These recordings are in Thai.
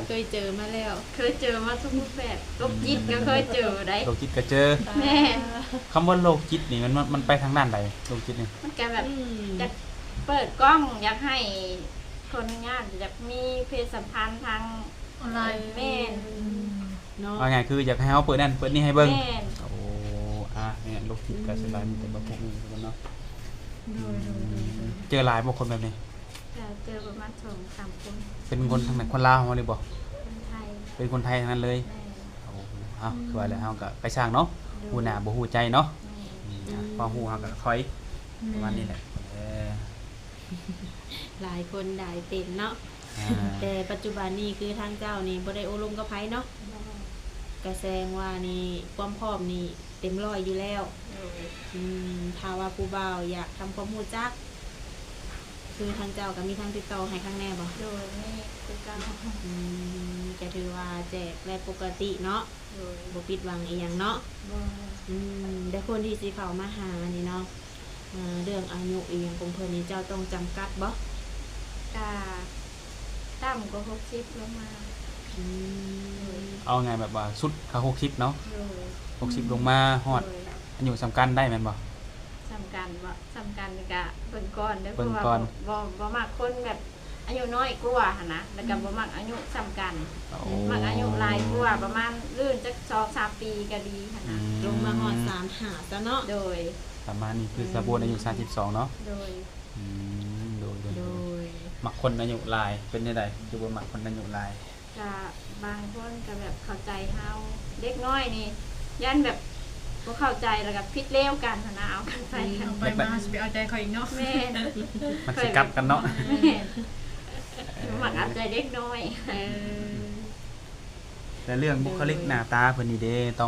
เคยเจอมาแล้วเคยเจอมาทุกรูปแบบโรคจิตก็เคยเจอได้โรคจิตก็เจอแม่คำว่าโรคจิตนี่มันไปทางด้านใดโรคจิตนี่มันก็แบบอยากเปิดกล้องอยากให้คนงานอยากมีเพศสัมพันธ์ทางออนไลน์แม่เนาะว่าไงคืออยากให้เฮาเปิดนั่นเปิดนี่ให้เบิ่งแม่โอ้เนี่ยโรคจิตก็สิหลายมีแต่บ่พวกนี้เนาะเจอหลายบ่คนแบบนี้เจอประมาณ2-3คนเป็นคนทางไหนคนลาวเฮาเลยบ่คนไทยเป็นคนไทยทั้งนั้นเลยคือว่าแล้วเฮาก็ไปสร้างเนาะฮู้หน้าบ่ฮู้ใจเนาะพอฮู้เฮาก็ถอยประมาณนี้แหละหลายคนหลายเป็นเนาะแต่ปัจจุบันนี้คือทางเจ้านี่บ่ได้โอลมกับไผเนาะก็แสดงว่านี่ความพร้อมนี่เต็มร้อยอยู่แล้วถ้าว่าผู้บ่าวอยากทำความรู้จักคือทางเจ้าก็มีทางติดต่อให้ข้างแน่บ่โดยนี่คือการจะถือว่าแจกและปกติเนาะบ่ปิดหวังอีหยังเนาะแต่คนที่สิเข้ามาหานี่เนาะเรื่องอายุอีหยังของเพิ่นนี่เจ้าต้องจำกัดบ่ก็ต่ำกว่า60ลงมาเอาไงแบบว่าสุดเขา60เนาะ60ลงมาฮอดอายุสำคัญได้แม่นบ่สำคัญก็เบิ่งก่อนเด้อเพราะว่าบ่มักคนแบบอายุน้อยกว่าหั่นนะแล้วก็บ่มักอายุสำคัญมักอายุหลายกว่าประมาณลื่นจัก2-3 ปีก็ดีหั่นนะลงมาฮอด35ซะเนาะโดยประมาณนี้คือสะบวนอายุ32เนาะโดยโดยมักคนอายุหลายเป็นจังได๋คือบ่มักคนอายุหลายก็บางคนก็แบบเข้าใจเฮาเด็กน้อยนี่ยันแบบบ่เข้าใจแล้วก็ผิดเลวกันหั่นนะเอากันไปมาสิไปเอาใจเขาอีกเนาะแม่มันสิกลับกันเนาะแม่มักเอาใจเด็กน้อยแต่เรื่องบุคลิกหน้าตาเพิ่นนี่เด้ต้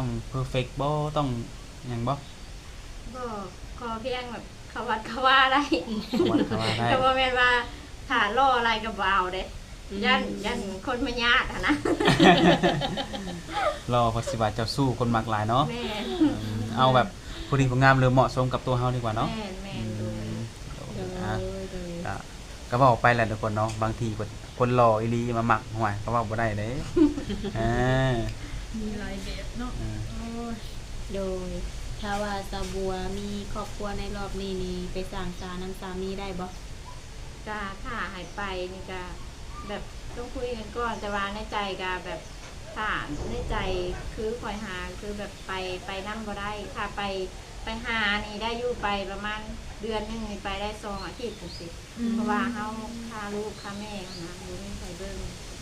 องเพอร์เฟกต์บ่ต้องหยังบ่ขอเพียงแบบเขาวัดเขาว่าได้ได้แต่บ่แม่นว่าถ้ารออะไรก็บ่เอาเด้ยันคนมาญาติหั่นนะรอเพราะสิว่าเจ้าสู้คนมักหลายเนาะแม่เอาแบบผู้ดีผู้งามหรือเหมาะสมกับตัวเฮาดีกว่าเนาะแม่ก็เว้าไปแหละทุกคนเนาะบางทีคนหล่ออีหลีมามักห่วยก็เว้าบ่ได้เด้มีหลายแบบเนาะโดยถ้าว่าสาวบัวมีครอบครัวในรอบนี้นี่ไปสร้างสาน้ำสามีได้บ่ก็ถ้าหายไปนี่ก็แบบต้องคุยกันก่อนแต่ว่าในใจก็แบบถ้าในใจคือคอยหาคือแบบไปนั่งบ่ได้ถ้าไปหานี่ได้อยู่ไปประมาณเดือนนึงนี่ไปได้2 อาทิตย์จังซี่เพราะว่าเฮาพาลูกพาแม่นะบ่มีใครเบิ่ง